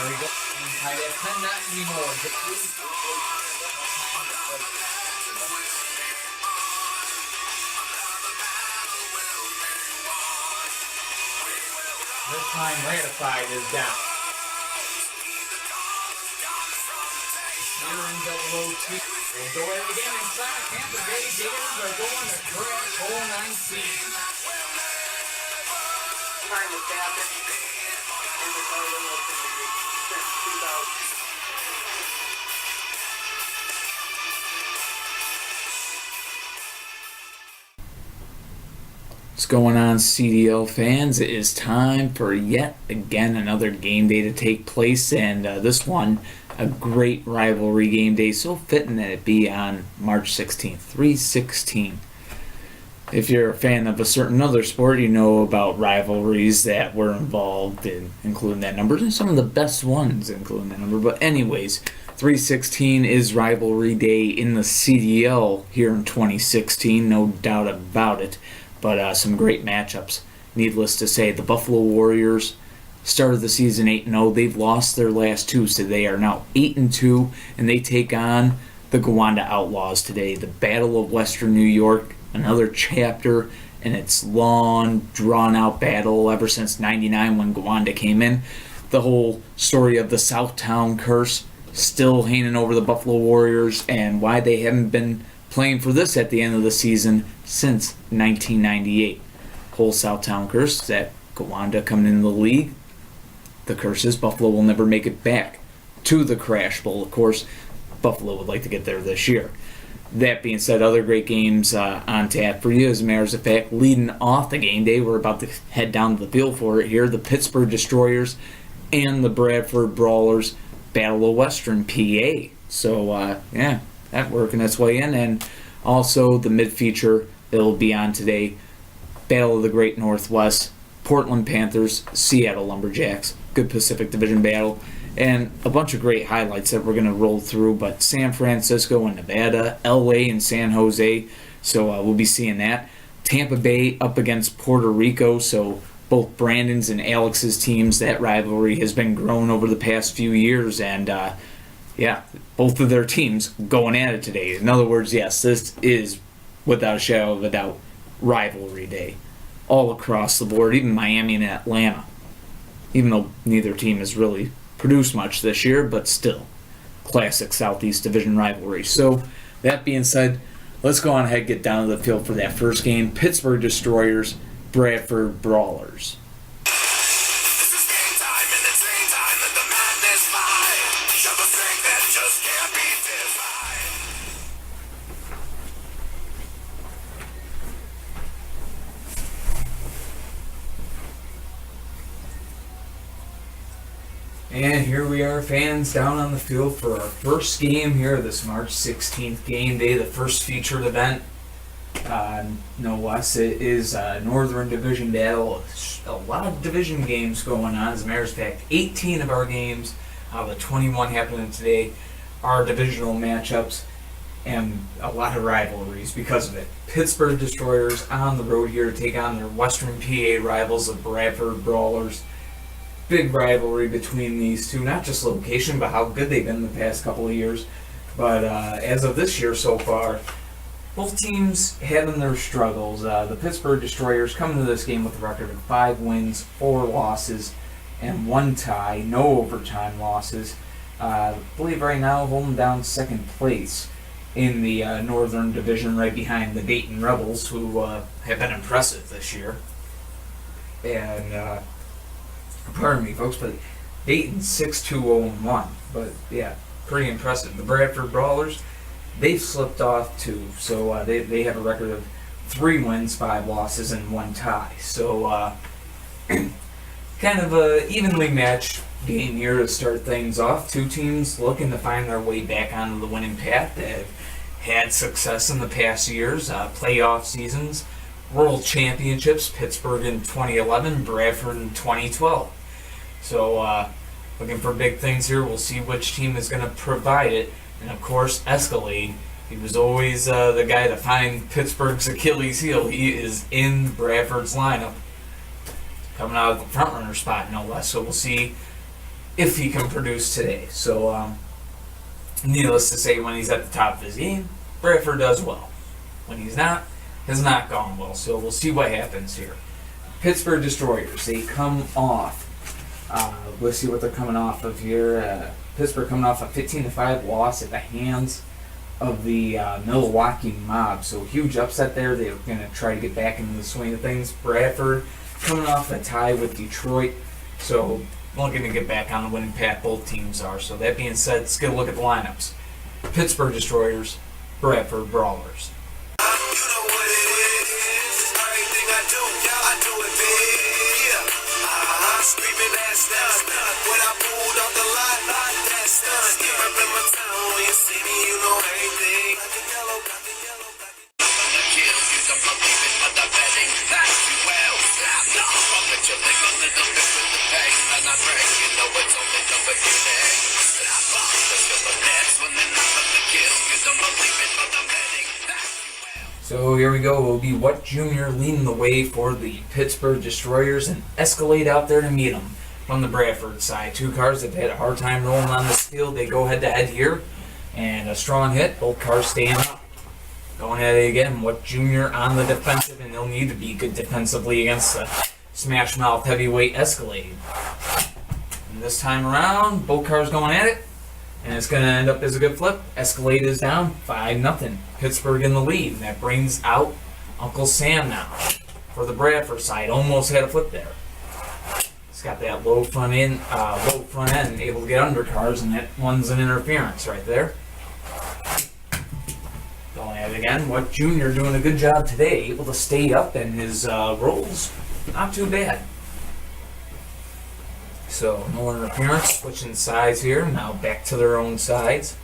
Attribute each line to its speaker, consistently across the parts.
Speaker 1: There we go. Tied at 10, not anymore. This time ratified is down. Here in double 02. We'll go ahead again inside Tampa Bay. Gators are going to crash hole 19.
Speaker 2: Time is happening in the title of the since 2000.
Speaker 1: What's going on, CDL fans? It is time for yet again another game day to take place, and this one, a great rivalry game day, so fitting that it be on March 16th, 3/16. If you're a fan of a certain other sport, you know about rivalries that were involved in including that number, and some of the best ones including that number. But anyways, 3/16 is rivalry day in the CDL here in 2016, no doubt about it. But some great matchups. Needless to say, the Buffalo Warriors started the season 8-0. They've lost their last two, so they are now 8-2, and they take on the Gowanda Outlaws today. The Battle of Western New York, another chapter in its long, drawn-out battle ever since '99 when Gowanda came in. The whole story of the Southtown curse still hanging over the Buffalo Warriors, and why they haven't been playing for this at the end of the season since 1998. Whole Southtown curse that Gowanda coming into the league. The curse is Buffalo will never make it back to the Crash Bowl. Of course, Buffalo would like to get there this year. That being said, other great games on tap for you. As a matter of fact, leading off the game day, we're about to head down to the field for it here. The Pittsburgh Destroyers and the Bradford Brawlers Battle of Western PA. So, that working its way in. And also the mid-feature it'll be on today, Battle of the Great Northwest, Portland Panthers, Seattle Lumberjacks, good Pacific Division battle, and a bunch of great highlights that we're going to roll through. But San Francisco and Nevada, LA and San Jose, so we'll be seeing that. Tampa Bay up against Puerto Rico, so both Brandon's and Alex's teams, that rivalry has been growing over the past few years, and both of their teams going at it today. In other words, yes, this is, without a shadow of a doubt, rivalry day. All across the board, even Miami and Atlanta. Even though neither team has really produced much this year, but still, classic Southeast Division rivalry. So, that being said, let's go on ahead and get down to the field for that first game. Pittsburgh Destroyers, Bradford Brawlers. And here we are, fans, down on the field for our first game here this March 16th game day, the first featured event. No less, it is a Northern Division battle. A lot of division games going on. As a matter of fact, 18 of our games out of the 21 happening today are divisional matchups, and a lot of rivalries because of it. Pittsburgh Destroyers on the road here to take on their Western PA rivals, the Bradford Brawlers. Big rivalry between these two, not just location, but how good they've been in the past couple of years. But as of this year so far, both teams having their struggles. The Pittsburgh Destroyers coming to this game with a record of 5 wins, 4 losses, and 1 tie. No overtime losses. I believe right now holding down second place in the Northern Division, right behind the Dayton Rebels, who have been impressive this year. And pardon me, folks, but Dayton's 6-2-0-1. But yeah, pretty impressive. The Bradford Brawlers, they've slipped off too. So they have a record of 3 wins, 5 losses, and 1 tie. So kind of a evenly matched game here to start things off. Two teams looking to find their way back onto the winning path. They've had success in the past years, playoff seasons, World Championships, Pittsburgh in 2011, Bradford in 2012. So looking for big things here. We'll see which team is going to provide it. And of course, Escalade. He was always the guy to find Pittsburgh's Achilles heel. He is in Bradford's lineup, coming out of the front runner spot, no less. So we'll see if he can produce today. So, needless to say, when he's at the top of his game, Bradford does well. When he's not, has not gone well. So we'll see what happens here. Pittsburgh Destroyers, they come off. Let's see what they're coming off of here. Pittsburgh coming off a 15-5 loss at the hands of the Milwaukee Mob. So huge upset there. They're going to try to get back into the swing of things. Bradford coming off a tie with Detroit. So looking to get back on the winning path, both teams are. So that being said, let's get a look at the lineups. Pittsburgh Destroyers, Bradford Brawlers. So here we go. It will be What Jr. leading the way for the Pittsburgh Destroyers, and Escalade out there to meet them from the Bradford side. Two cars that have had a hard time rolling on this field. They go head-to-head here, and a strong hit. Both cars staying up. Going at it again. What Jr. on the defensive, and they'll need to be good defensively against the smash-mouth heavyweight Escalade. And this time around, both cars going at it. And it's going to end up as a good flip. Escalade is down 5-0. Pittsburgh in the lead. And that brings out Uncle Sam now for the Bradford side. Almost had a flip there. He's got that low front end, able to get under cars, and that one's an interference right there. Going at it again. What Jr. doing a good job today, able to stay up, and his rolls not too bad. So, no interference, switching sides here, now back to their own sides.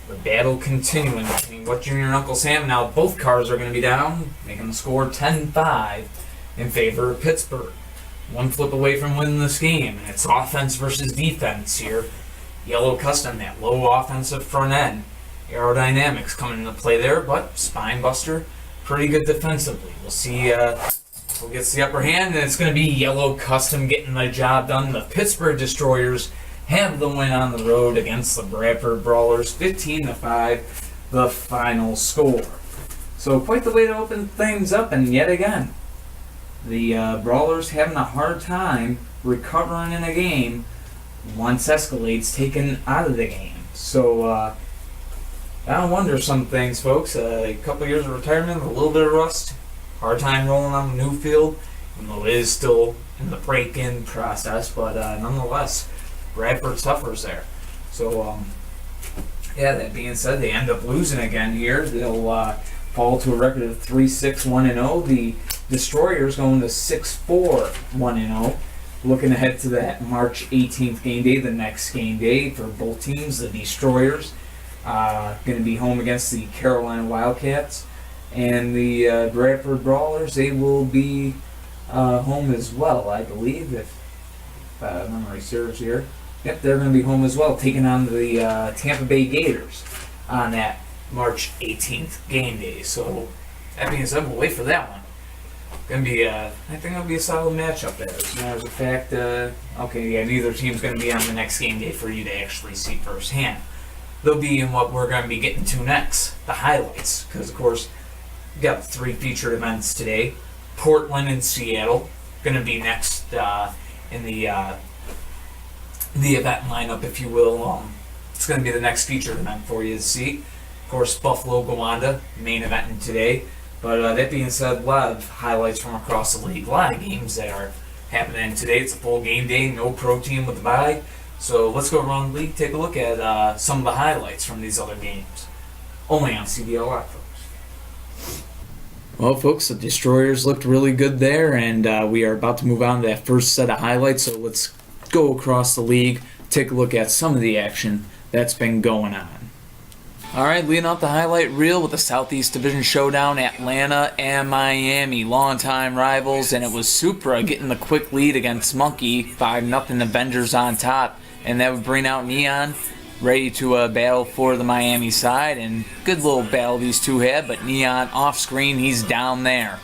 Speaker 1: The battle continuing between What Jr. and Uncle Sam. Now both cars are going to be down, making the score 10-5 in favor of Pittsburgh. One flip away from winning this game, and it's offense versus defense here. Yellow Custom, that low offensive front end. Aerodynamics coming into play there, but Spine Buster, pretty good defensively. We'll see who gets the upper hand, and it's going to be Yellow Custom getting the job done. The Pittsburgh Destroyers have the win on the road against the Bradford Brawlers, 15-5, the final score. So quite the way to open things up, and yet again, the Brawlers having a hard time recovering in a game once Escalade's taken out of the game. So I wonder some things, folks. A couple years of retirement, a little bit of rust. Hard time rolling on the new field, even though it is still in the break-in process, but nonetheless, Bradford suffers there. So, yeah, that being said, they end up losing again here. They'll fall to a record of 3-6-1-0. The Destroyers going to 6-4-1-0. Looking ahead to that March 18th game day, the next game day for both teams. The Destroyers going to be home against the Carolina Wildcats. And the Bradford Brawlers, they will be home as well, I believe, if memory serves here. Yep, they're going to be home as well, taking on the Tampa Bay Gators on that March 18th game day. So, that being said, we'll wait for that one. Going to be, I think it'll be a solid matchup there. As a matter of fact, okay, yeah, neither team's going to be on the next game day for you to actually see firsthand. They'll be in what we're going to be getting to next, the highlights, because, of course, we got 3 featured events today. Portland and Seattle going to be next in the event lineup, if you will. It's going to be the next featured event for you to see. Of course, Buffalo Gowanda, main event today. But that being said, a lot of highlights from across the league. A lot of games that are happening today. It's a full game day, no pro team with the bye. So let's go around the league, take a look at some of the highlights from these other games. Only on CDL Live, folks. Well, folks, the Destroyers looked really good there, and we are about to move on to that first set of highlights. So let's go across the league, take a look at some of the action that's been going on. All right, leading off the highlight reel with the Southeast Division Showdown, Atlanta and Miami, longtime rivals, and it was Supra getting the quick lead against Monkey, 5-0 Avengers on top, and that would bring out Neon, ready to battle for the Miami side, and good little battle these two had, but Neon off screen, he's down there.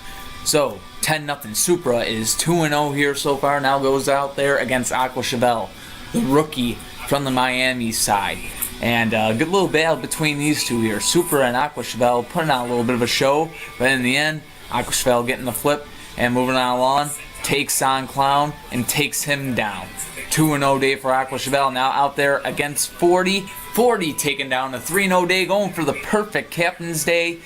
Speaker 1: So, 10-0. Supra is 2-0 here so far. Now goes out there against Aqua Chevelle, the rookie from the Miami side. And a good little battle between these two here. Supra and Aqua Chevelle putting out a little bit of a show, but in the end, Aqua Chevelle getting the flip and moving on along, takes on Clown and takes him down. 2-0 day for Aqua Chevelle. Now out there against 40. 40 taking down a 3-0 day, going for the perfect captain's day.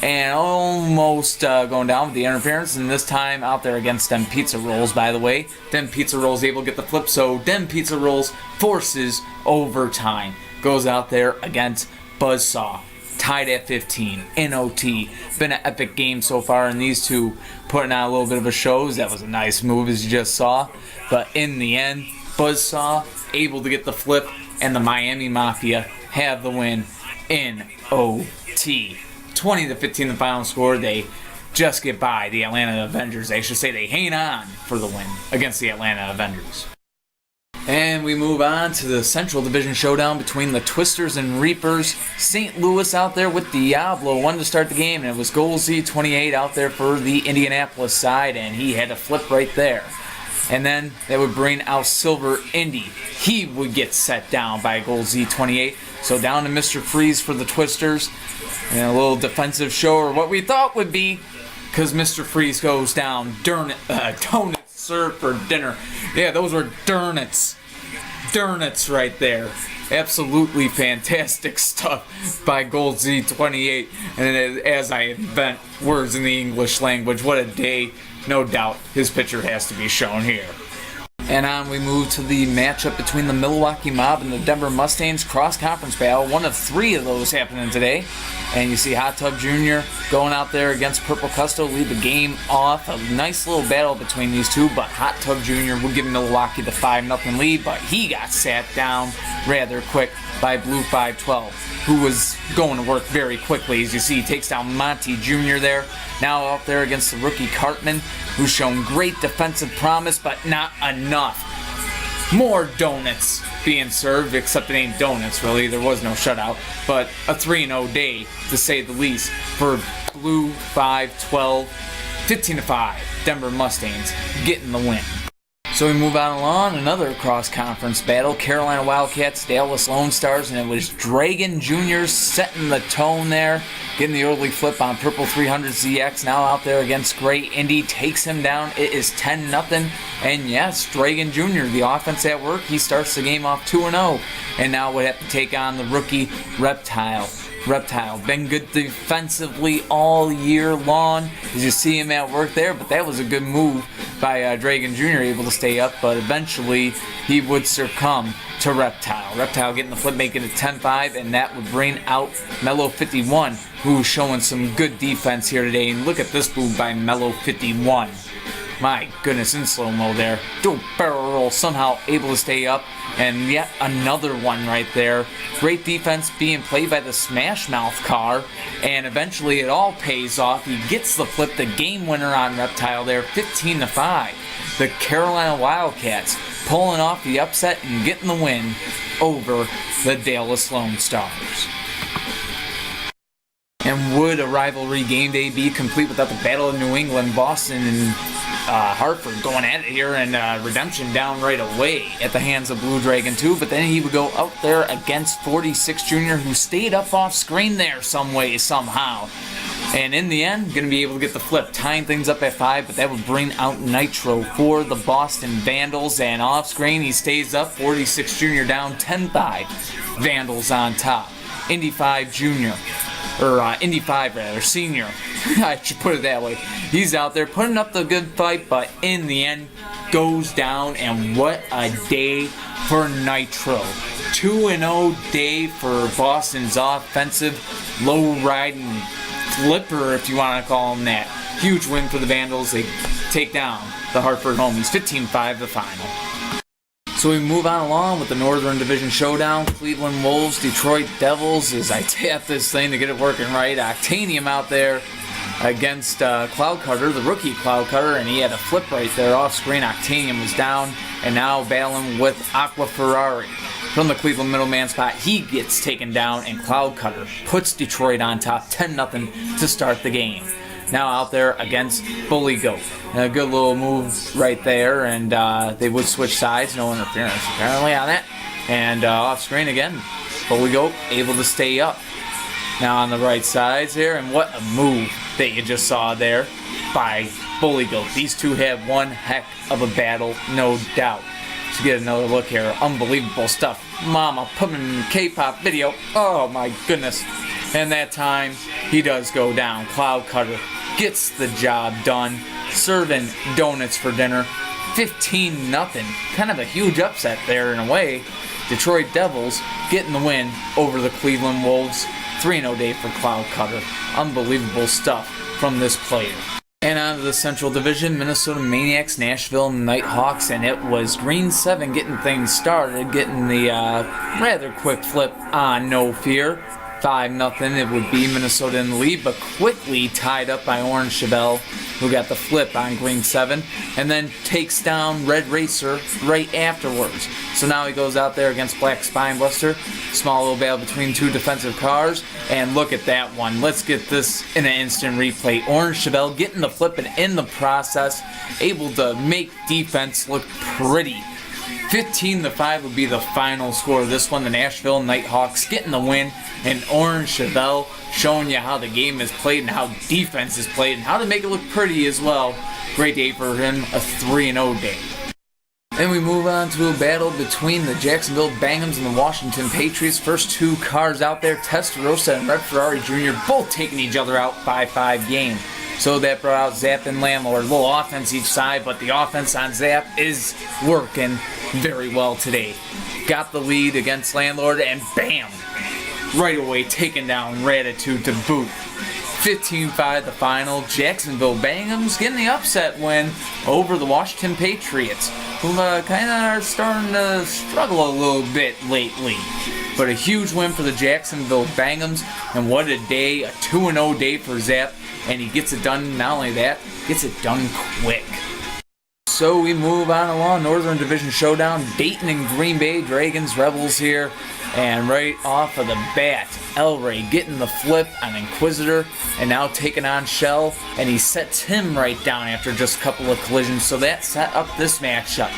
Speaker 1: And almost going down with the interference, and this time out there against them Pizza Rolls, by the way. Them Pizza Rolls able to get the flip, so them Pizza Rolls forces overtime. Goes out there against Buzzsaw, tied at 15 in OT. Been an epic game so far, and these two putting out a little bit of a show. That was a nice move, as you just saw. But in the end, Buzzsaw able to get the flip, and the Miami Mafia have the win in OT. 20-15 the final score. They just get by the Atlanta Avengers. I should say they hang on for the win against the Atlanta Avengers. And we move on to the Central Division showdown between the Twisters and Reapers. St. Louis out there with Diablo won to start the game, and it was Golsey 28 out there for the Indianapolis side, and he had a flip right there. And then that would bring out Silver Indy. He would get set down by Golsey 28. So down to Mr. Freeze for the Twisters. And a little defensive show, or what we thought would be, because Mr. Freeze goes down. Donuts served for dinner. Yeah, those were Dernuts. Dernuts right there. Absolutely fantastic stuff by Golsey 28. And as I invent words in the English language, what a day. No doubt his picture has to be shown here. And on we move to the matchup between the Milwaukee Mob and the Denver Mustangs cross-conference battle. One of 3 of those happening today. And you see Hot Tub Jr. going out there against Purple Custo, lead the game off. A nice little battle between these two, but Hot Tub Jr. will give Milwaukee the 5-0 lead, but he got sat down rather quick by Blue 512, who was going to work very quickly. As you see, he takes down Monty Jr. there. Now out there against the rookie Cartman, who's shown great defensive promise, but not enough. More donuts being served, except it ain't donuts really. There was no shutout, but a 3-0 day to say the least for Blue 512. 15-5, Denver Mustangs getting the win. So we move on along, another cross-conference battle. Carolina Wildcats, Dallas Lone Stars, and it was Dragon Jr. setting the tone there, getting the early flip on Purple 300 ZX. Now out there against Gray Indy, takes him down. It is 10-0. And yes, Dragon Jr., the offense at work, he starts the game off 2-0. And now would have to take on the rookie Reptile. Reptile, been good defensively all year long, as you see him at work there, but that was a good move by Dragon Jr., able to stay up, but eventually he would succumb to Reptile. Reptile getting the flip, making it 10-5, and that would bring out Mellow 51, who's showing some good defense here today. And look at this move by Mellow 51. My goodness, in slow-mo there. Do a barrel roll, somehow able to stay up. And yet another one right there. Great defense being played by the Smash Mouth car. And eventually it all pays off. He gets the flip, the game winner on Reptile there, 15-5. The Carolina Wildcats pulling off the upset and getting the win over the Dallas Lone Stars. And would a rivalry game day be complete without the Battle of New England, Boston, and Hartford going at it here, and Redemption down right away at the hands of Blue Dragon 2, but then he would go out there against 46 Jr., who stayed up off screen there some way, somehow. And in the end, going to be able to get the flip, tying things up at 5, but that would bring out Nitro for the Boston Vandals, and off screen he stays up, 46 Jr. down 10-5, Vandals on top. Indy 5 Jr., or Indy 5 rather, Senior, I should put it that way. He's out there putting up the good fight, but in the end goes down, and what a day for Nitro. 2-0 day for Boston's offensive, low-riding flipper, if you want to call him that. Huge win for the Vandals. They take down the Hartford Homies, 15-5 the final. So we move on along with the Northern Division Showdown. Cleveland Wolves, Detroit Devils, as I tap this thing to get it working right. Octanium out there against Cloud Cutter, the rookie Cloud Cutter, and he had a flip right there off screen. Octanium was down, and now battling with Aqua Ferrari. From the Cleveland middleman spot, he gets taken down, and Cloud Cutter puts Detroit on top 10-0 to start the game. now out there against Bully Goat. A good little move right there, and they would switch sides, no interference apparently on it. And off screen again, Bully Goat able to stay up. Now on the right sides here, and what a move that you just saw there by Bully Goat. These two have one heck of a battle, no doubt. Let's get another look here. Unbelievable stuff. Mama, put him in the K-pop video. Oh my goodness. And that time, he does go down. Cloud Cutter gets the job done. Serving donuts for dinner. 15-0. Kind of a huge upset there in a way. Detroit Devils getting the win over the Cleveland Wolves. 3-0 day for Cloud Cutter. Unbelievable stuff from this player. And on to the Central Division, Minnesota Maniacs, Nashville Nighthawks, and it was Green 7 getting things started, getting the rather quick flip on No Fear. 5-0, it would be Minnesota in the lead, but quickly tied up by Orange Chevelle, who got the flip on Green 7, and then takes down Red Racer right afterwards. So now he goes out there against Black Spinebuster. Small little battle between two defensive cars, and look at that one. Let's get this in an instant replay. Orange Chevelle getting the flip, and in the process, able to make defense look pretty. 15-5 would be the final score of this one. The Nashville Nighthawks getting the win, and Orange Chevelle showing you how the game is played and how defense is played and how to make it look pretty as well. Great day for him, a 3-0 day. Then we move on to a battle between the Jacksonville Bangums and the Washington Patriots. First two cars out there, Testarossa and Red Ferrari Jr., both taking each other out 5-5 game. So that brought out Zap and Landlord. A little offense each side, but the offense on Zap is working very well today. Got the lead against Landlord, and bam! Right away taking down Ratitude to boot. 15-5 the final. Jacksonville Bangums getting the upset win over the Washington Patriots, who kind of are starting to struggle a little bit lately. But a huge win for the Jacksonville Bangums, and what a day, a 2-0 day for Zap. And he gets it done, not only that, gets it done quick. So we move on along, Northern Division Showdown, Dayton and Green Bay Dragons Rebels here. And right off of the bat, El Rey getting the flip on Inquisitor and now taking on Shell. And he sets him right down after just a couple of collisions. So that set up this matchup.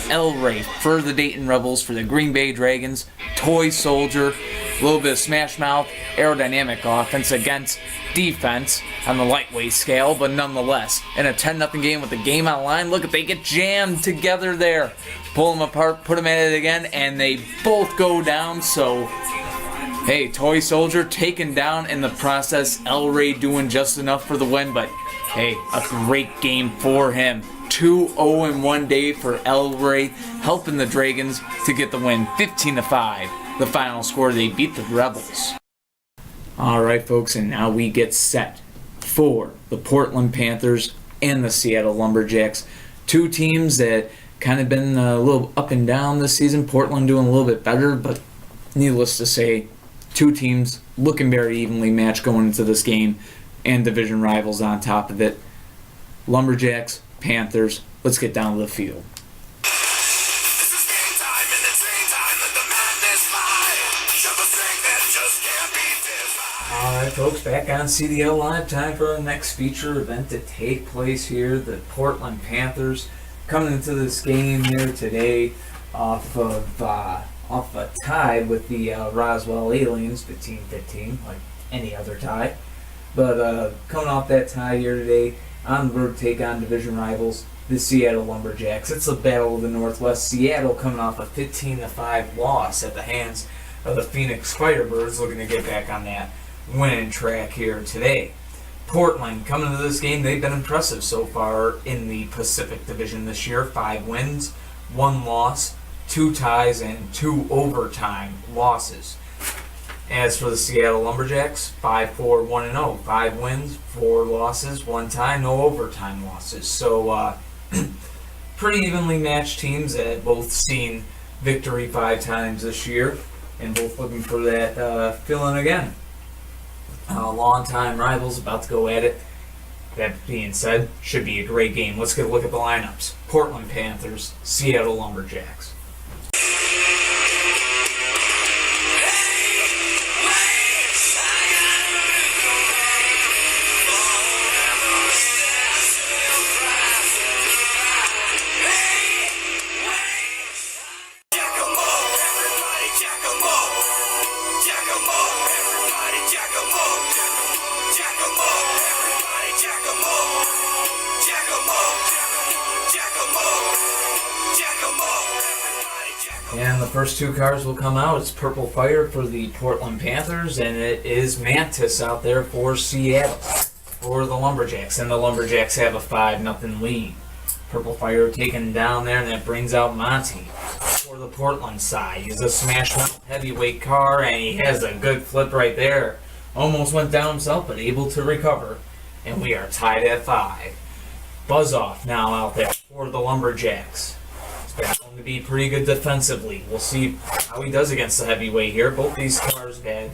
Speaker 1: El Rey for the Dayton Rebels, for the Green Bay Dragons, Toy Soldier, a little bit of smash mouth, aerodynamic offense against defense on the lightweight scale, but nonetheless, in a 10-0 game with the game on the line, look at they get jammed together there. Pull them apart, put them at it again, and they both go down. So, hey, Toy Soldier taken down in the process. El Rey doing just enough for the win, but hey, a great game for him. 2-0-1 day for El Rey, helping the Dragons to get the win, 15-5. The final score, they beat the Rebels. Alright folks, and now we get set for the Portland Panthers and the Seattle Lumberjacks. Two teams that kind of been a little up and down this season. Portland doing a little bit better, but needless to say, two teams looking very evenly matched going into this game, and division rivals on top of it. Lumberjacks, Panthers, let's get down to the field. Alright folks, back on CDL Live, time for our next feature event to take place here. The Portland Panthers coming into this game here today off a tie with the Roswell Aliens, 15-15, like any other tie. But coming off that tie here today, on the road to take on division rivals, the Seattle Lumberjacks. It's the Battle of the Northwest. Seattle coming off a 15-5 loss at the hands of the Phoenix Firebirds, looking to get back on that winning track here today. Portland coming into this game, they've been impressive so far in the Pacific Division this year. 5 wins, 1 loss, 2 ties, and 2 overtime losses. As for the Seattle Lumberjacks, 5-4-1-0, 5 wins, 4 losses, 1 tie, no overtime losses. So pretty evenly matched teams that both seen victory 5 times this year, and both looking for that feeling again. Long-time rivals about to go at it. That being said, should be a great game. Let's get a look at the lineups. Portland Panthers, Seattle Lumberjacks. And the first two cards will come out. It's Purple Fire for the Portland Panthers, and it is Mantis out there for Seattle for the Lumberjacks. And the Lumberjacks have a 5-0 lead. Purple Fire taken down there, and that brings out Monty for the Portland side. He's a smash heavyweight car, and he has a good flip right there. Almost went down himself, but able to recover. And we are tied at 5. Buzz off now out there for the Lumberjacks. It's going to be pretty good defensively. We'll see how he does against the heavyweight here. Both these cars had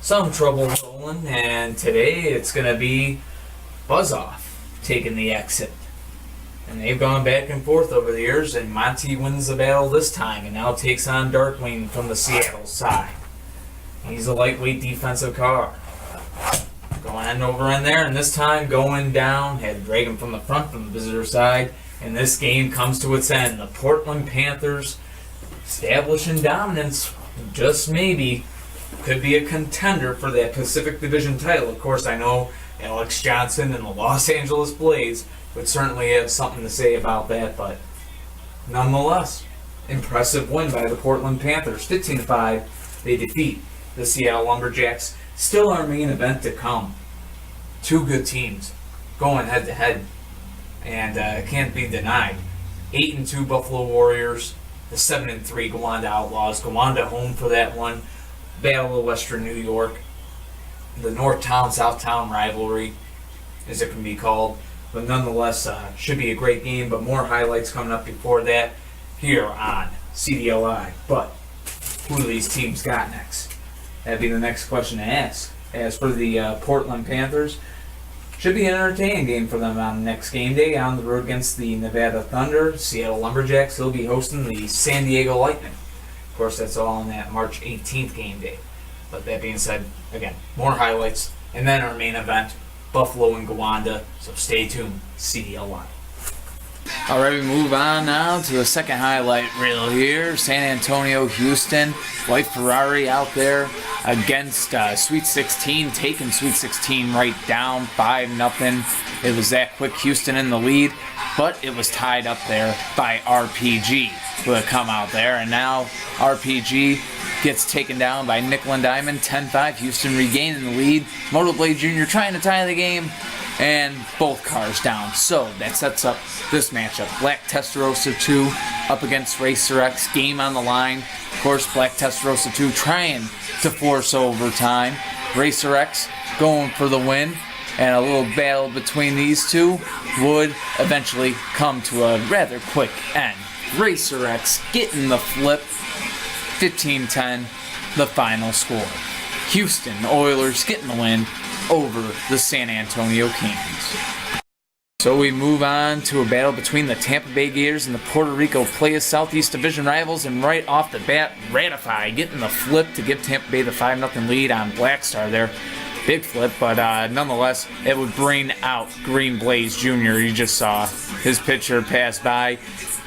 Speaker 1: some trouble rolling, and today it's going to be Buzz off taking the exit. And they've gone back and forth over the years, and Monty wins the battle this time and now takes on Darkwing from the Seattle side. He's a lightweight defensive car. Going over in there, and this time going down, had to drag him from the front from the visitor side. And this game comes to its end. The Portland Panthers establishing dominance, just maybe, could be a contender for that Pacific Division title. Of course, I know Alex Johnson and the Los Angeles Blades would certainly have something to say about that, but nonetheless, impressive win by the Portland Panthers. 15-5, they defeat the Seattle Lumberjacks. Still our main event to come. Two good teams going head-to-head. And it can't be denied. 8-2 Buffalo Warriors, the 7-3 Gowanda Outlaws. Gowanda home for that one. Battle of Western New York. The Northtown-Southtown rivalry, as it can be called. But nonetheless, should be a great game. But more highlights coming up before that here on CDLI. But who do these teams got next? That'd be the next question to ask. As for the Portland Panthers, should be an entertaining game for them on next game day on the road against the Nevada Thunder. Seattle Lumberjacks will be hosting the San Diego Lightning. Of course, that's all on that March 18th game day. But that being said, again, more highlights. And then our main event, Buffalo and Gowanda. So stay tuned, CDL Live. All right, we move on now to the second highlight reel here. San Antonio, Houston. White Ferrari out there against Sweet 16, taking Sweet 16 right down 5-0. It was that quick, Houston in the lead, but it was tied up there by RPG who had come out there, and now RPG gets taken down by Nickel and Diamond 10-5. Houston regaining the lead. Motorblade Jr. trying to tie the game, and both cars down. So that sets up this matchup. Black Testarossa 2 up against Racer X. Game on the line. Of course, Black Testarossa 2 trying to force overtime. Racer X going for the win. And a little battle between these two would eventually come to a rather quick end. Racer X getting the flip. 15-10, the final score. Houston Oilers getting the win over the San Antonio Kings. So we move on to a battle between the Tampa Bay Gators and the Puerto Rico Players Southeast Division rivals, and right off the bat, Ratify getting the flip to give Tampa Bay the 5-0 lead on Black Star there. Big flip, but nonetheless, it would bring out Green Blaze Jr. You just saw his pitcher pass by.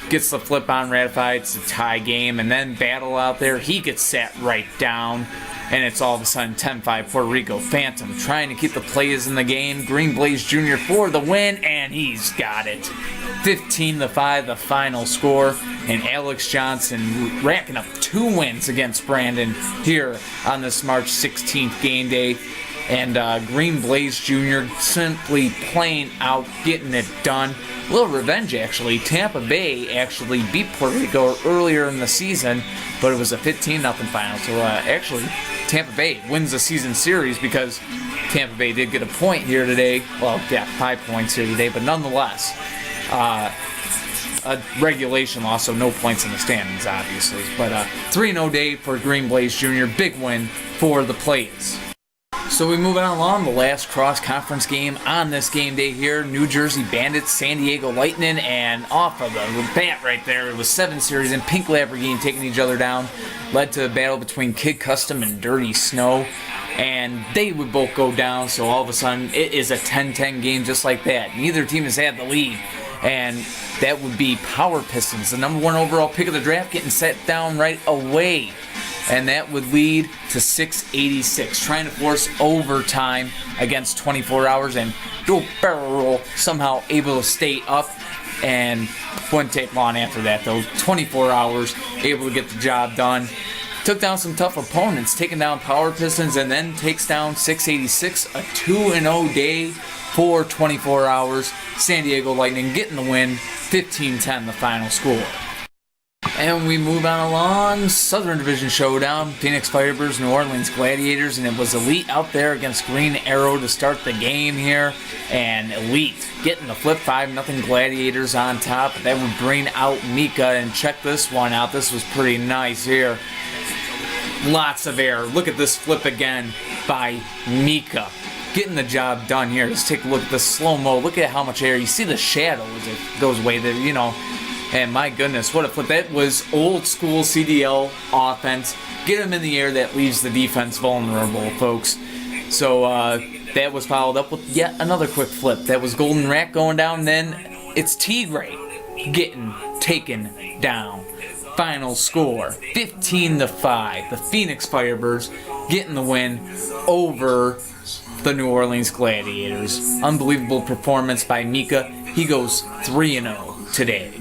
Speaker 1: Gets the flip on Ratify, it's a tie game, and then Battle out there, he gets sat right down, and it's all of a sudden 10-5 Puerto Rico. Phantom trying to keep the players in the game. Green Blaze Jr. for the win, and he's got it. 15-5 the final score, and Alex Johnson racking up 2 wins against Brandon here on this March 16th game day. And Green Blaze Jr. simply playing out, getting it done. A little revenge, actually. Tampa Bay actually beat Puerto Rico earlier in the season, but it was a 15-0 final. So actually, Tampa Bay wins the season series because Tampa Bay did get a point here today. Well, yeah, 5 points here today, but nonetheless, a regulation loss, so no points in the standings, obviously. But 3-0 day for Green Blaze Jr. Big win for the Plays. So we move on along, the last cross-conference game on this game day here. New Jersey Bandits, San Diego Lightning, and off of the bat right there, it was 7 series, and Pink Lamborghini taking each other down. Led to a battle between Kid Custom and Dirty Snow, and they would both go down, so all of a sudden it is a 10-10 game just like that. Neither team has had the lead, and that would be Power Pistons, the number 1 overall pick of the draft, getting set down right away. And that would lead to 686, trying to force overtime against 24 hours, and Joe Barrel somehow able to stay up and wouldn't take long after that, though. 24 hours, able to get the job done. Took down some tough opponents, taking down Power Pistons, and then takes down 686, a 2-0 day for 24 hours. San Diego Lightning getting the win, 15-10 the final score. And we move on along, Southern Division Showdown, Phoenix Firebirds, New Orleans Gladiators, and it was Elite out there against Green Arrow to start the game here, and Elite getting the flip, 5-0 Gladiators on top. That would bring out Mika, and check this one out, this was pretty nice here. Lots of air, look at this flip again by Mika. Getting the job done here. Let's take a look at the slow-mo, look at how much air, you see the shadow as it goes away, and my goodness, what a flip. That was old school CDL offense. Get him in the air, that leaves the defense vulnerable, folks. So that was followed up with yet another quick flip. That was Golden Rat going down. Then it's Tigray getting taken down. Final score, 15-5. The Phoenix Firebirds getting the win over the New Orleans Gladiators. Unbelievable performance by Mika. He goes 3-0 today.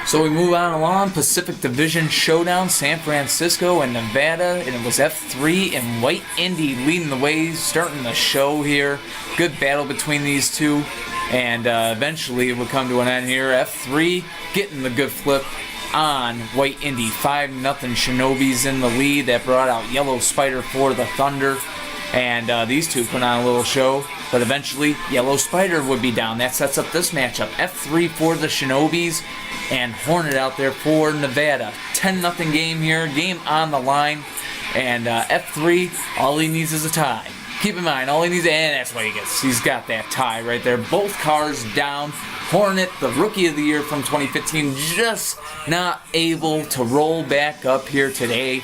Speaker 1: So we move on along, Pacific Division Showdown, San Francisco and Nevada, and it was F3 and White Indy leading the way, starting the show here. Good battle between these two, and eventually it would come to an end here. F3 getting the good flip on White Indy, 5-0 Shinobis in the lead. That brought out Yellow Spider for the Thunder, and these two put on a little show. But eventually, Yellow Spider would be down. That sets up this matchup. F3 for the Shinobis, and Hornet out there for Nevada. 10-0 game here, game on the line. And F3, all he needs is a tie. Keep in mind, all he needs, and that's what he gets. He's got that tie right there. Both cars down. Hornet, the Rookie of the Year from 2015, just not able to roll back up here today,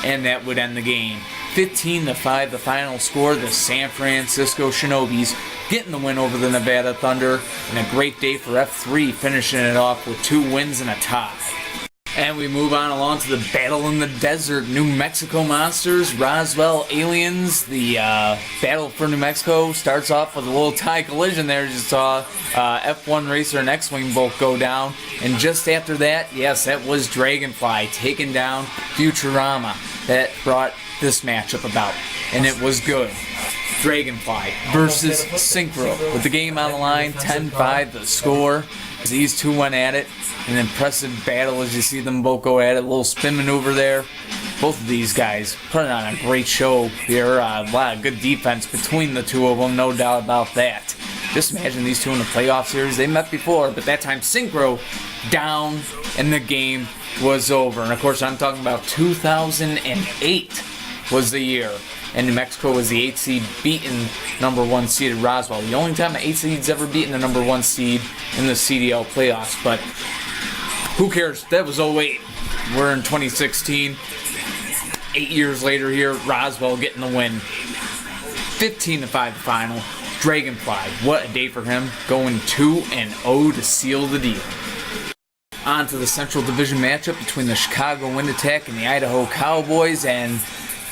Speaker 1: and that would end the game. 15-5 the final score. The San Francisco Shinobis getting the win over the Nevada Thunder, and a great day for F3, finishing it off with 2 wins and a tie. And we move on along to the Battle in the Desert. New Mexico Monsters, Roswell Aliens. The battle for New Mexico starts off with a little tie collision there. You saw F1 Racer and X-Wing both go down. And just after that, yes, that was Dragonfly taking down Futurama. That brought this matchup about, and it was good. Dragonfly versus Synchro. With the game on the line, 10-5 the score. These two went at it. An impressive battle as you see them both go at it. A little spin maneuver there. Both of these guys putting on a great show here. A lot of good defense between the two of them, no doubt about that. Just imagine these two in the playoff series. They met before, but that time Synchro down and the game was over. And of course, I'm talking about 2008 was the year. And New Mexico was the 8th seed, beating number 1 seeded Roswell. The only time an 8th seed's ever beaten the number 1 seed in the CDL playoffs. But who cares? That was 08. We're in 2016. 8 years later here, Roswell getting the win. 15-5 the final. Dragonfly, what a day for him. Going 2-0 to seal the deal. On to the Central Division matchup between the Chicago Wind Attack and the Idaho Cowboys. And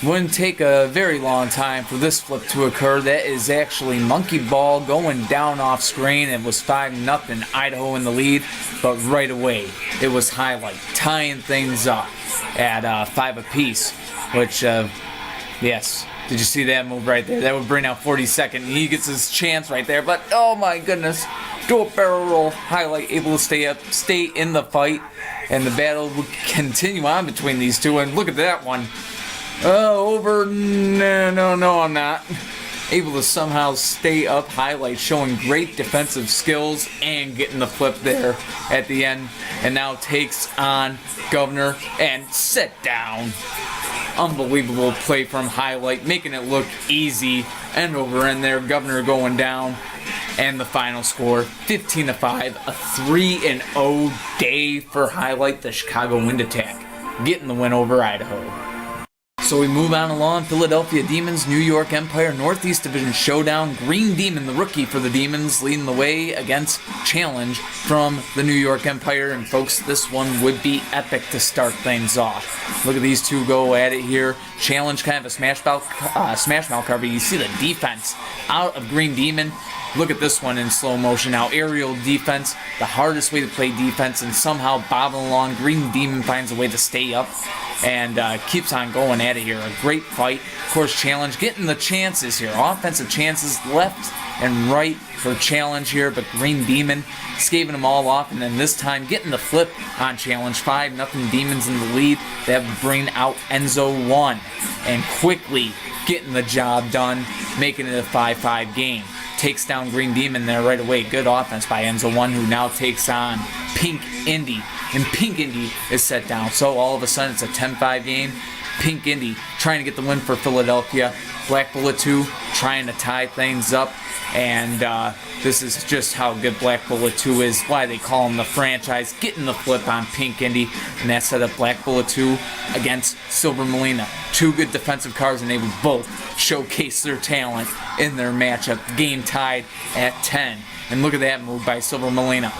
Speaker 1: wouldn't take a very long time for this flip to occur. That is actually Monkey Ball going down off screen. It was 5-0 Idaho in the lead, but right away it was Highlight tying things up at 5 apiece, which, yes, did you see that move right there? That would bring out 42nd. He gets his chance right there, but oh my goodness, do a barrel roll. Highlight able to stay in the fight, and the battle would continue on between these two. And look at that one. Over. No, I'm not. Able to somehow stay up. Highlight showing great defensive skills and getting the flip there at the end. And now takes on Governor and sit down. Unbelievable play from Highlight, making it look easy. End over end there. Governor going down. And the final score, 15-5. A 3-0 day for Highlight, the Chicago Wind Attack, getting the win over Idaho. So we move on along. Philadelphia Demons, New York Empire, Northeast Division Showdown. Green Demon, the rookie for the Demons, leading the way against Challenge from the New York Empire. And folks, this one would be epic to start things off. Look at these two go at it here. Challenge, kind of a smash mouth cover. You see the defense out of Green Demon. Look at this one in slow motion now. Aerial defense, the hardest way to play defense, and somehow bobbing along. Green Demon finds a way to stay up and keeps on going at it here. A great fight. Of course, Challenge getting the chances here. Offensive chances left and right for Challenge here, but Green Demon scaving them all off, and then this time getting the flip on Challenge. 5-0 Demons in the lead. That would bring out Enzo 1, and quickly getting the job done, making it a 5-5 game. Takes down Green Demon there right away. Good offense by Enzo 1, who now takes on Pink Indy. And Pink Indy is set down. So all of a sudden it's a 10-5 game. Pink Indy trying to get the win for Philadelphia. Black Bullet 2 trying to tie things up. And this is just how good Black Bullet 2 is. Why they call him the franchise. Getting the flip on Pink Indy. And that set up Black Bullet 2 against Silver Molina. Two good defensive cards, and they would both showcase their talent in their matchup. Game tied at 10. And look at that move by Silver Molina.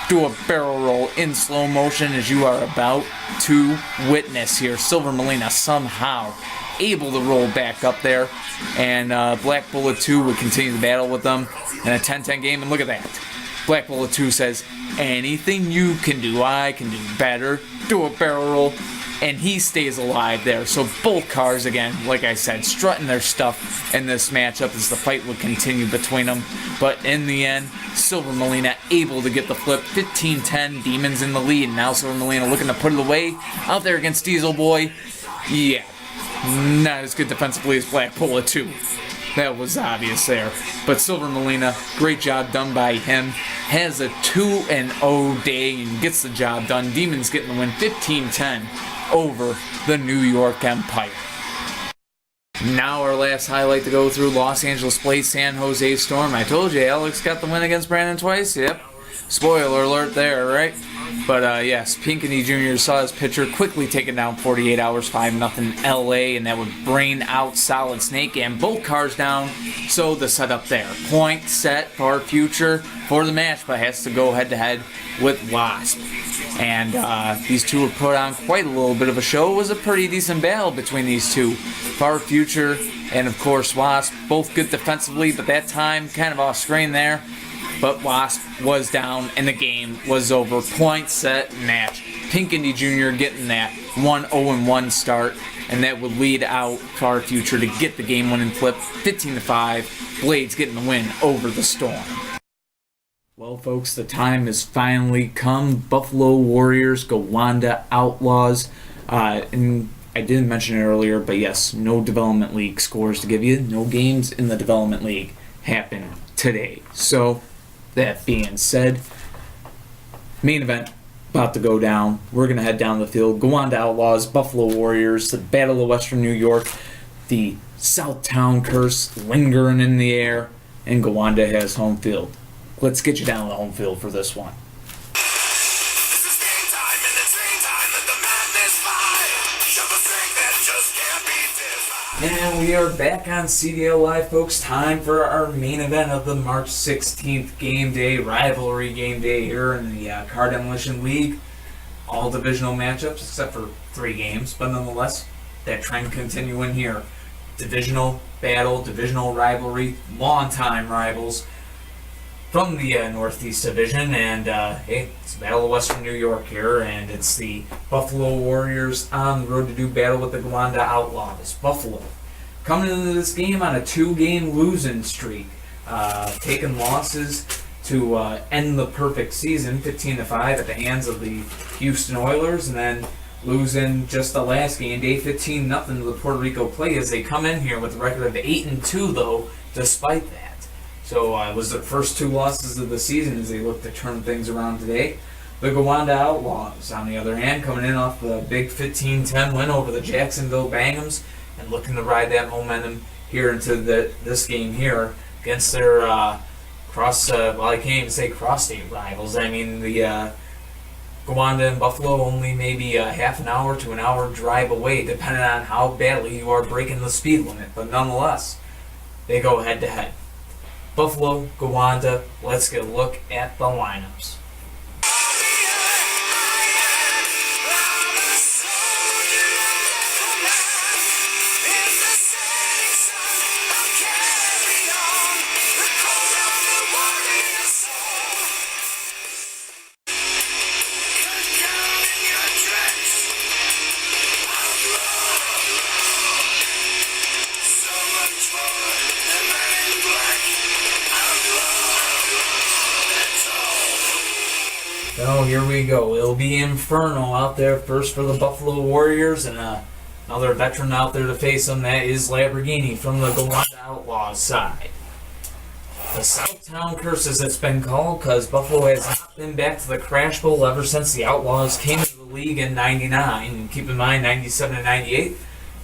Speaker 1: Do a barrel roll in slow motion, as you are about to witness here. Silver Molina somehow able to roll back up there, and Black Bullet 2 would continue the battle with them in a 10-10 game. And look at that. Black Bullet 2 says, anything you can do, I can do better. Do a barrel roll. And he stays alive there. So both cars, again, like I said, strutting their stuff in this matchup as the fight would continue between them. But in the end, Silver Molina able to get the flip. 15-10, Demons in the lead. Now Silver Molina looking to put it away out there against Diesel Boy. Yeah, not as good defensively as Black Bullet 2. That was obvious there. But Silver Molina, great job done by him. Has a 2-0 day and gets the job done. Demons getting the win 15-10 over the New York Empire. Now our last highlight to go through, Los Angeles plays San Jose Storm. I told you, Alex got the win against Brandon twice. Yep. Spoiler alert there, right? But yes, Pinckney Jr. saw his pitcher quickly taken down 48 hours, 5-0 LA, and that would bring out Solid Snake and both cars down. So the setup there. Point set for future for the match, but has to go head-to-head with Wasp. And these two were put on quite a little bit of a show. It was a pretty decent battle between these two. Far Future and, of course, Wasp, both good defensively, but that time kind of off screen there. But Wasp was down and the game was over. Point, set, match. Pinckney Jr. getting that 1-0-1 start, and that would lead out Far Future to get the game-winning flip, 15-5. Blades getting the win over the Storm. Well, folks, the time has finally come. Buffalo Warriors, Gowanda Outlaws. And I didn't mention it earlier, but yes, no Development League scores to give you. No games in the Development League happen today. So, that being said, main event about to go down. We're going to head down the field. Gowanda Outlaws, Buffalo Warriors, the Battle of Western New York, the Southtown curse lingering in the air, and Gowanda has home field. Let's get you down to the home field for this one. And we are back on CDL Live, folks. Time for our main event of the March 16th game day, rivalry game day here in the Car Demolition League. All divisional matchups except for 3 games, but nonetheless, that trend continuing here. Divisional battle, divisional rivalry, long-time rivals from the Northeast Division, and hey, it's Battle of Western New York here, and it's the Buffalo Warriors on the road to do battle with the Gowanda Outlaws. Buffalo coming into this game on a 2-game losing streak, taking losses to end the perfect season, 15-5 at the hands of the Houston Oilers, and then losing just the last game day, 15-0 to the Puerto Rico Play, as they come in here with a record of 8-2 though, despite that. So it was their first 2 losses of the season as they look to turn things around today. The Gowanda Outlaws, on the other hand, coming in off the big 15-10 win over the Jacksonville Bangums and looking to ride that momentum here into this game here against their I can't even say cross-state rivals. I mean, the Gowanda and Buffalo only maybe a half an hour to an hour drive away, depending on how badly you are breaking the speed limit. But nonetheless, they go head-to-head. Buffalo, Gowanda, let's get a look at the lineups. now here we go. It'll be Inferno out there first for the Buffalo Warriors, and another veteran out there to face them. That is Lamborghini from the Gowanda Outlaws side. The Southtown Curse, as it's been called, because Buffalo has not been back to the Crash Bowl ever since the Outlaws came into the league in '99. And keep in mind, '97 and '98,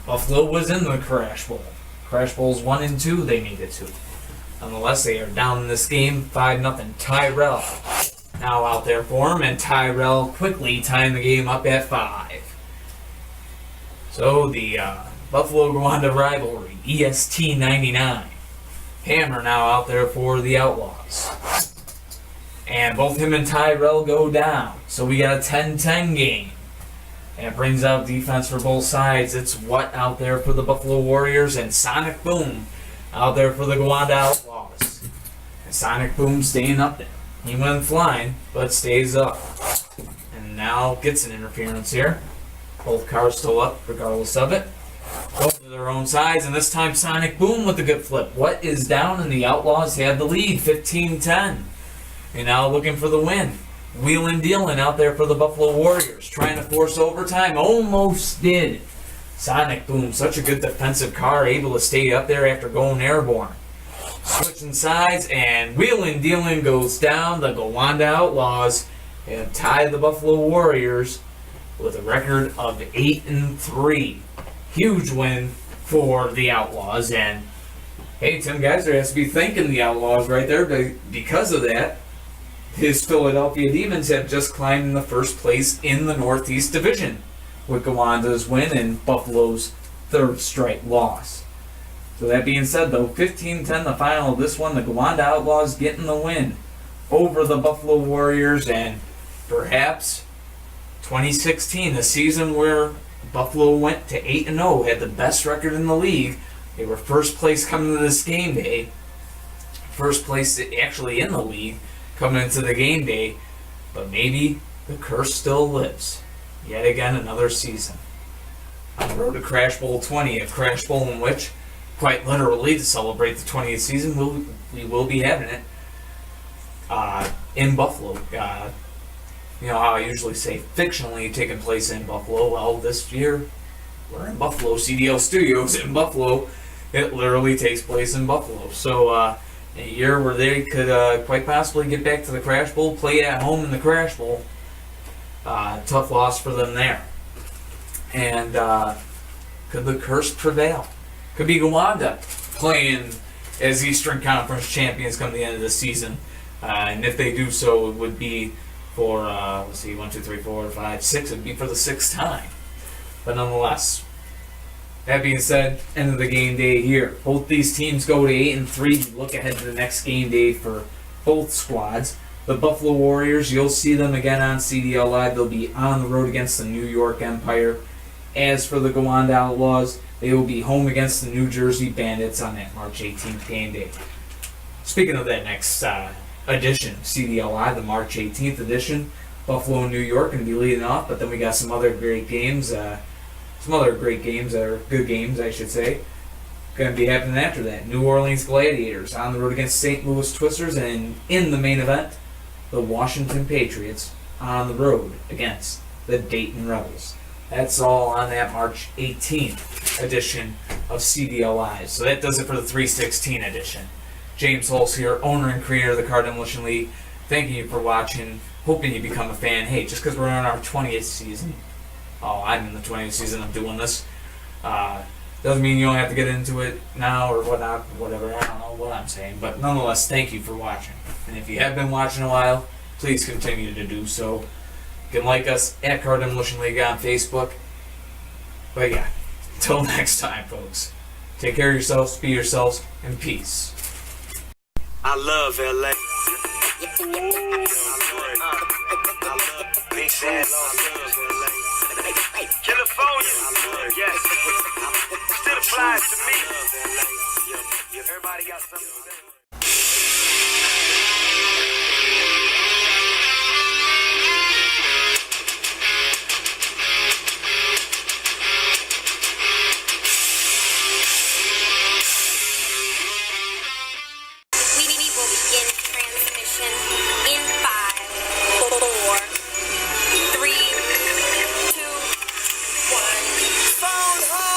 Speaker 1: Buffalo was in the Crash Bowl. Crash Bowls 1 and 2 they made it to. Nonetheless, they are down in this game 5-0. Tyrell now out there for him, and Tyrell quickly tying the game up at 5. So the Buffalo Gowanda rivalry, EST 99. Hammer now out there for the Outlaws. And both him and Tyrell go down. So we got a 10-10 game. And it brings out defense for both sides. It's What out there for the Buffalo Warriors, and Sonic Boom out there for the Gowanda Outlaws. And Sonic Boom staying up there. He went flying, but stays up. And now gets an interference here. Both cars still up, regardless of it. Both to their own sides, and this time Sonic Boom with a good flip. What is down, and the Outlaws have the lead, 15-10. And now looking for the win. Wheeling dealing out there for the Buffalo Warriors, trying to force overtime. Almost did. Sonic Boom, such a good defensive car, able to stay up there after going airborne. Switching sides, and wheeling dealing goes down. The Gowanda Outlaws have tied the Buffalo Warriors with a record of 8-3. Huge win for the Outlaws, and hey, Tim Geiser has to be thanking the Outlaws right there, because of that. His Philadelphia Demons have just climbed in the first place in the Northeast Division with Gowanda's win and Buffalo's third straight loss. So that being said, though, 15-10 the final of this one. The Gowanda Outlaws getting the win over the Buffalo Warriors, and perhaps 2016, the season where Buffalo went to 8-0, had the best record in the league. They were first place coming to this game day. First place actually in the league coming into the game day. But maybe the curse still lives. Yet again, another season. On the road to Crash Bowl 20, a Crash Bowl in which, quite literally, to celebrate the 20th season, we will be having it in Buffalo. You know how I usually say fictionally taking place in Buffalo. Well, this year we're in Buffalo. CDL Studios in Buffalo. It literally takes place in Buffalo. So a year where they could quite possibly get back to the Crash Bowl, play at home in the Crash Bowl. Tough loss for them there. And could the curse prevail? Could be Gowanda playing as Eastern Conference champions come the end of the season. And if they do so, it would be for, let's see, 1, 2, 3, 4, 5, 6. It would be for the 6th time. But nonetheless, that being said, end of the game day here. Both these teams go to 8-3. Look ahead to the next game day for both squads. The Buffalo Warriors, you'll see them again on CDL Live. They'll be on the road against the New York Empire. As for the Gowanda Outlaws, they will be home against the New Jersey Bandits on that March 18th game day. Speaking of that next edition, CDL Live, the March 18th edition, Buffalo and New York going to be leading off, but then we got some other great games, or good games, I should say, going to be happening after that. New Orleans Gladiators on the road against St. Louis Twisters, and in the main event, the Washington Patriots on the road against the Dayton Rebels. That's all on that March 18th edition of CDL Live. So that does it for the 316 edition. James Hulse here, owner and creator of the Car Demolition League. Thanking you for watching. Hoping you become a fan. Hey, just because we're in our 20th season. Oh, I'm in the 20th season of doing this. Doesn't mean you don't have to get into it now or whatnot, whatever. I don't know what I'm saying. But nonetheless, thank you for watching. And if you have been watching a while, please continue to do so. You can like us at Car Demolition League on Facebook. But yeah, until next time, folks. Take care of yourselves, be yourselves, and peace.
Speaker 2: I love LA. California, yes, still applies to me. Everybody got something to say.
Speaker 3: We will begin transmission in 5, 4,
Speaker 2: phone home.